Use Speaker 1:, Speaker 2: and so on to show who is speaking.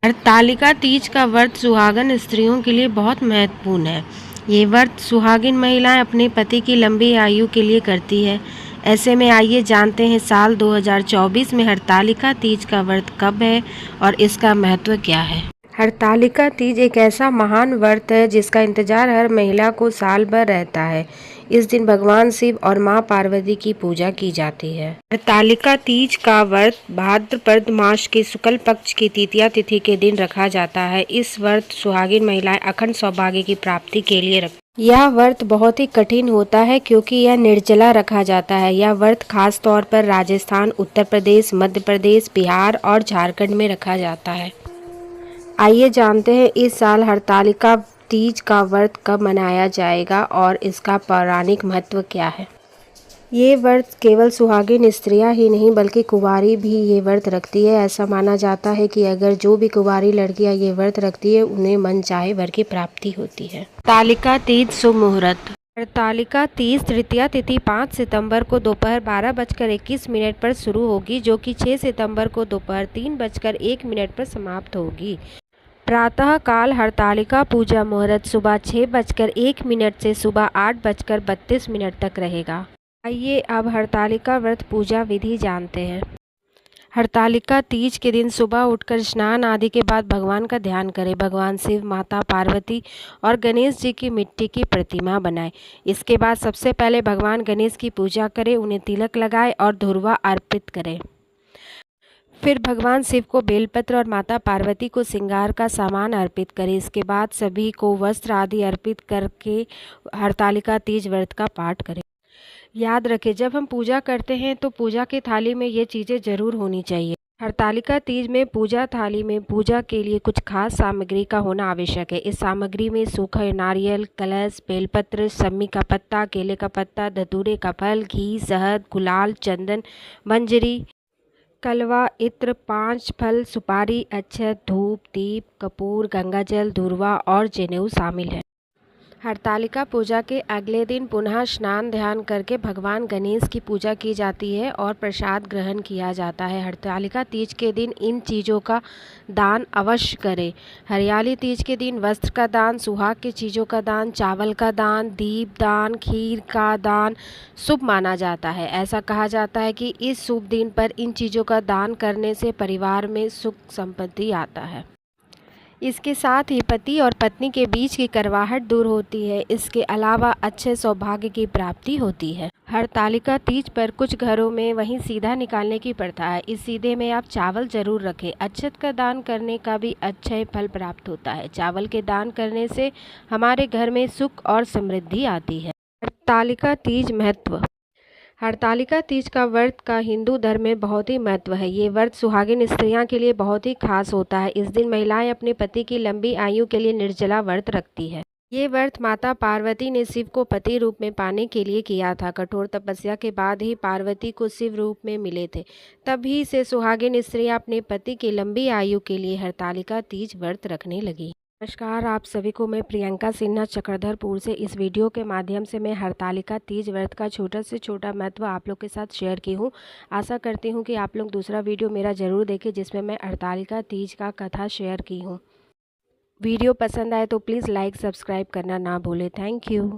Speaker 1: हरतालिका तीज का व्रत सुहागन स्त्रियों के लिए बहुत महत्वपूर्ण है। ये व्रत सुहागिन महिलाएं अपने पति की लंबी आयु के लिए करती है। ऐसे में आइए जानते हैं साल 2024 में हरतालिका तीज का व्रत कब है और इसका महत्व क्या है। हरतालिका तीज एक ऐसा महान व्रत है जिसका इंतजार हर महिला को साल भर रहता है। इस दिन भगवान शिव और मां पार्वती की पूजा की जाती है। हरतालिका तीज का व्रत भाद्रपद मास के शुक्ल पक्ष की तृतीया तिथि के दिन रखा जाता है। इस व्रत सुहागिन महिलाएं अखंड सौभाग्य की प्राप्ति के लिए रखती हैं। यह व्रत बहुत ही कठिन होता है क्योंकि यह निर्जला रखा जाता है। यह व्रत खास तौर पर राजस्थान, उत्तर प्रदेश, मध्य प्रदेश, बिहार और झारखंड में रखा जाता है। आइए जानते हैं इस साल हरतालिका तीज का व्रत कब मनाया जाएगा और इसका पौराणिक महत्व क्या है। ये व्रत केवल सुहागिन स्त्रियां ही नहीं बल्कि कुंवारी भी ये व्रत रखती है। ऐसा माना जाता है कि अगर जो भी कुंवारी लड़कियां ये व्रत रखती है उन्हें मन चाहे वर की प्राप्ति होती है। हरतालिका तीज शुभ मुहूर्त। हरतालिका तीज तृतीया तिथि 5 सितंबर को दोपहर 12:21 पर शुरू होगी, जो कि 6 सितंबर को दोपहर 3:01 पर समाप्त होगी। प्रातः काल हरतालिका पूजा मुहूर्त सुबह 6:01 से सुबह 8:32 तक रहेगा। आइए अब हरतालिका व्रत पूजा विधि जानते हैं। हरतालिका तीज के दिन सुबह उठकर स्नान आदि के बाद भगवान का ध्यान करें। भगवान शिव, माता पार्वती और गणेश जी की मिट्टी की प्रतिमा बनाएं। इसके बाद सबसे पहले भगवान गणेश की पूजा करें, उन्हें तिलक लगाएं और धूर्वा अर्पित करें। फिर भगवान शिव को बेलपत्र और माता पार्वती को श्रृंगार का सामान अर्पित करें। इसके बाद सभी को वस्त्र आदि अर्पित करके हरतालिका तीज व्रत का पाठ करें। याद रखें, जब हम पूजा करते हैं तो पूजा की थाली में ये चीज़ें जरूर होनी चाहिए। हरतालिका तीज में पूजा थाली में पूजा के लिए कुछ खास सामग्री का होना आवश्यक है। इस सामग्री में सूखा नारियल, कलश, बेलपत्र, सम्मी का पत्ता, केले का पत्ता, धतूरे का फल, घी, शहद, गुलाल, चंदन, मंजरी, कलवा, इत्र, 5 फल, सुपारी, अक्षत, धूप, दीप, कपूर, गंगाजल, धूर्वा और जनेऊ शामिल है। हरतालिका पूजा के अगले दिन पुनः स्नान ध्यान करके भगवान गणेश की पूजा की जाती है और प्रसाद ग्रहण किया जाता है। हरतालिका तीज के दिन इन चीज़ों का दान अवश्य करें। हरियाली तीज के दिन वस्त्र का दान, सुहाग की चीज़ों का दान, चावल का दान, दीप दान, खीर का दान शुभ माना जाता है। ऐसा कहा जाता है कि इस शुभ दिन पर इन चीज़ों का दान करने से परिवार में सुख समृद्धि आता है। इसके साथ ही पति और पत्नी के बीच की कड़वाहट दूर होती है। इसके अलावा अच्छे सौभाग्य की प्राप्ति होती है। हरतालिका तीज पर कुछ घरों में वहीं सीधा निकालने की प्रथा है। इस सीधे में आप चावल जरूर रखें। अक्षत का दान करने का भी अच्छा फल प्राप्त होता है। चावल के दान करने से हमारे घर में सुख और समृद्धि आती है। हरतालिका तीज महत्व। हरतालिका तीज का व्रत का हिंदू धर्म में बहुत ही महत्व है। ये व्रत सुहागिन स्त्रियां के लिए बहुत ही खास होता है। इस दिन महिलाएं अपने पति की लंबी आयु के लिए निर्जला व्रत रखती है। ये व्रत माता पार्वती ने शिव को पति रूप में पाने के लिए किया था। कठोर तपस्या के बाद ही पार्वती को शिव रूप में मिले थे। तभी से सुहागिन स्त्रियां अपने पति की लंबी आयु के लिए हरतालिका तीज व्रत रखने लगी। नमस्कार, आप सभी को मैं प्रियंका सिन्हा चक्रधरपुर से इस वीडियो के माध्यम से मैं हरतालिका तीज व्रत का छोटा से छोटा महत्व आप लोग के साथ शेयर की हूँ। आशा करती हूँ कि आप लोग दूसरा वीडियो मेरा ज़रूर देखें जिसमें मैं हरतालिका तीज का कथा शेयर की हूँ। वीडियो पसंद आए तो प्लीज़ लाइक सब्सक्राइब करना ना भूलें। Thank you.